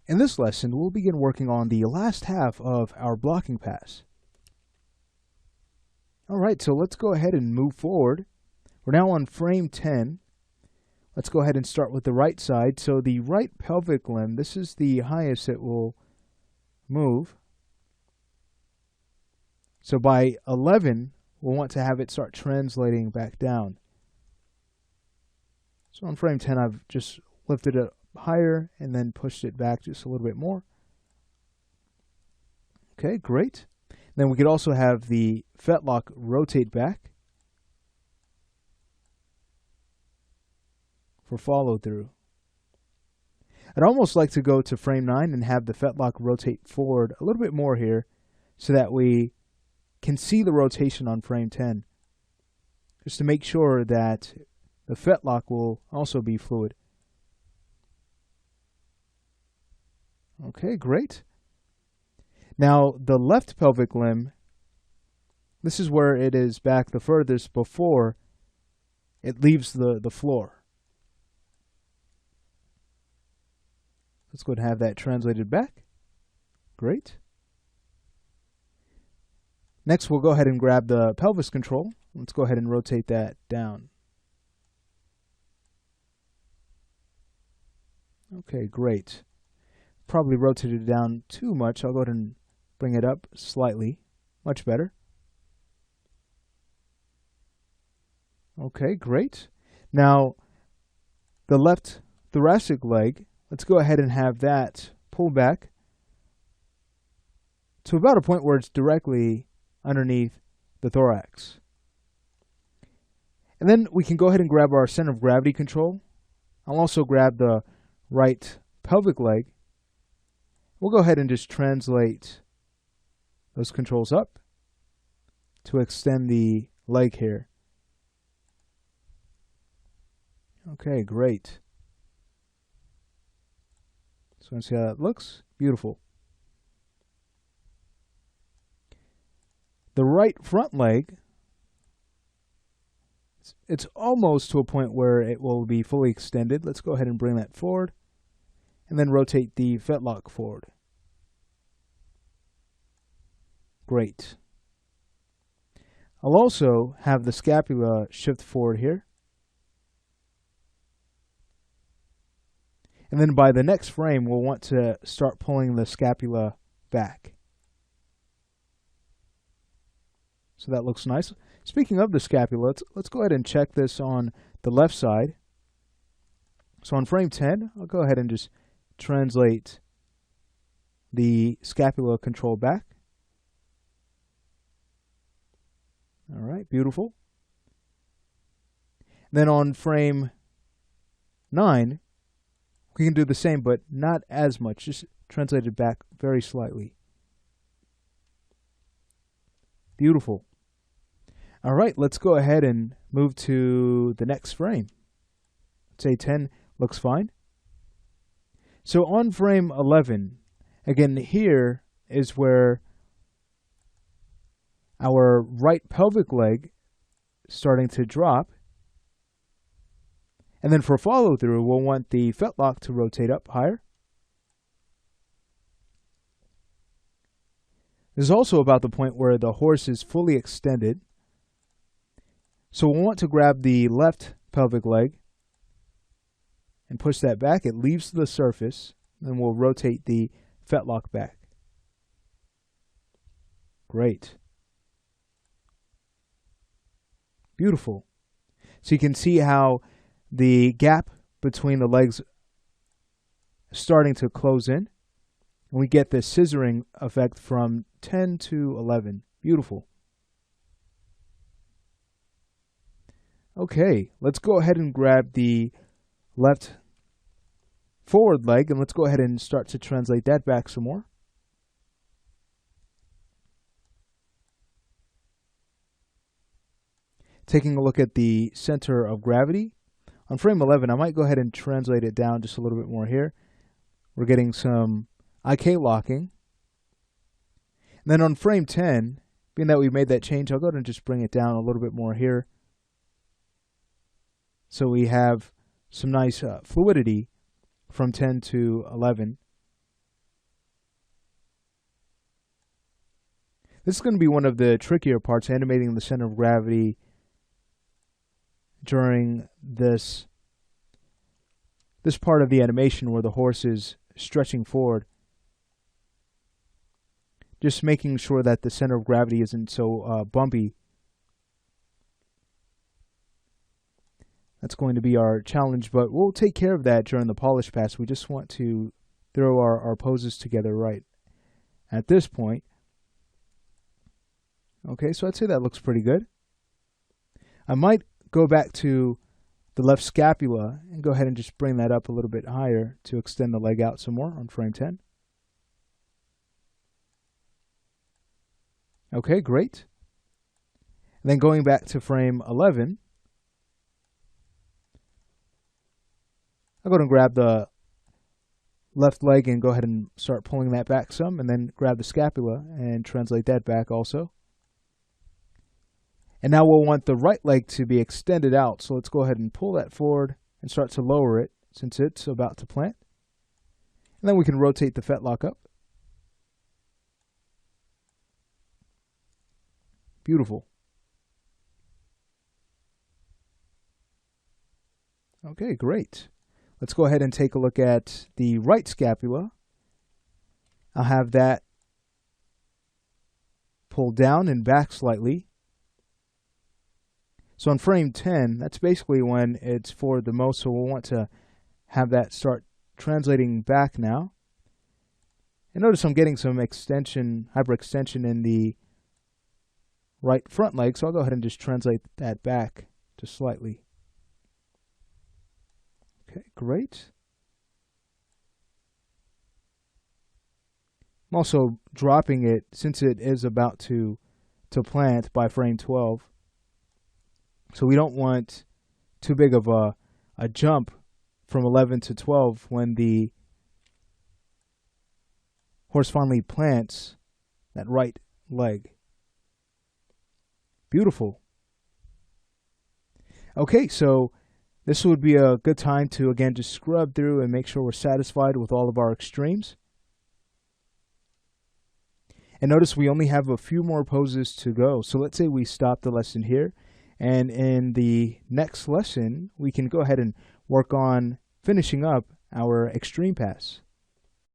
In this lesson, we'll begin working on the last half of our blocking pass. Alright, so let's go ahead and move forward. We're now on frame 10. Let's go ahead and start with the right side. So the right pelvic limb, this is the highest it will move. So by 11, we'll want to have it start translating back down. So on frame 10, I've just lifted it higher and then pushed it back just a little bit more. Okay, great. Then we could also have the fetlock rotate back for follow through. I'd almost like to go to frame 9 and have the fetlock rotate forward a little bit more here so that we can see the rotation on frame 10, just to make sure that the fetlock will also be fluid. Okay, great. Now the left pelvic limb, this is where it is back the furthest before it leaves the floor. Let's go ahead and have that translated back. Great. Next, we'll go ahead and grab the pelvis control. Let's go ahead and rotate that down. Okay, great. Probably rotated it down too much. I'll go ahead and bring it up slightly. Much better. Okay, great. Now, the left thoracic leg, let's go ahead and have that pull back to about a point where it's directly underneath the thorax. And then we can go ahead and grab our center of gravity control. I'll also grab the right pelvic leg. We'll go ahead and just translate those controls up to extend the leg here. Okay, great. So let's see how that looks. Beautiful. The right front leg, it's almost to a point where it will be fully extended. Let's go ahead and bring that forward and then rotate the fetlock forward. Great. I'll also have the scapula shift forward here. And then by the next frame, we'll want to start pulling the scapula back. So that looks nice. Speaking of the scapula, let's go ahead and check this on the left side. So on frame 10, I'll go ahead and just translate the scapula control back. All right, beautiful. Then on frame 9, we can do the same, but not as much. Just translate it back very slightly. Beautiful. All right, let's go ahead and move to the next frame. Let's say 10 looks fine. So on frame 11, again, here is where our right pelvic leg is starting to drop. And then for follow through, we'll want the fetlock to rotate up higher. This is also about the point where the horse is fully extended. So we'll want to grab the left pelvic leg and push that back. It leaves the surface. Then we'll rotate the fetlock back. Great. Beautiful. So you can see how the gap between the legs is starting to close in. And we get this scissoring effect from 10 to 11. Beautiful. Okay, let's go ahead and grab the left forward leg and let's go ahead and start to translate that back some more. Taking a look at the center of gravity. On frame 11, I might go ahead and translate it down just a little bit more here. We're getting some IK locking. And then on frame 10, being that we made that change, I'll go ahead and just bring it down a little bit more here. So we have some nice fluidity from 10 to 11. This is going to be one of the trickier parts, animating the center of gravity during this part of the animation where the horse is stretching forward. Just making sure that the center of gravity isn't so bumpy. That's going to be our challenge, but we'll take care of that during the polish pass. We just want to throw our poses together right at this point. Okay, so I'd say that looks pretty good. I might go back to the left scapula and go ahead and just bring that up a little bit higher to extend the leg out some more on frame 10. Okay, great. And then going back to frame 11, I'll go ahead and grab the left leg and go ahead and start pulling that back some, and then grab the scapula and translate that back also. And now we'll want the right leg to be extended out, so let's go ahead and pull that forward and start to lower it since it's about to plant. And then we can rotate the fetlock up. Beautiful. Okay, great. Let's go ahead and take a look at the right scapula. I'll have that pulled down and back slightly. So on frame 10, that's basically when it's forward the most, so we'll want to have that start translating back now. And notice I'm getting some extension, hyperextension in the right front leg, so I'll go ahead and just translate that back just slightly. Okay, great. I'm also dropping it since it is about to plant by frame 12. So we don't want too big of a jump from 11 to 12 when the horse finally plants that right leg. Beautiful. Okay, so this would be a good time to, again, just scrub through and make sure we're satisfied with all of our extremes. And notice we only have a few more poses to go. So let's say we stop the lesson here. And in the next lesson, we can go ahead and work on finishing up our extreme pass.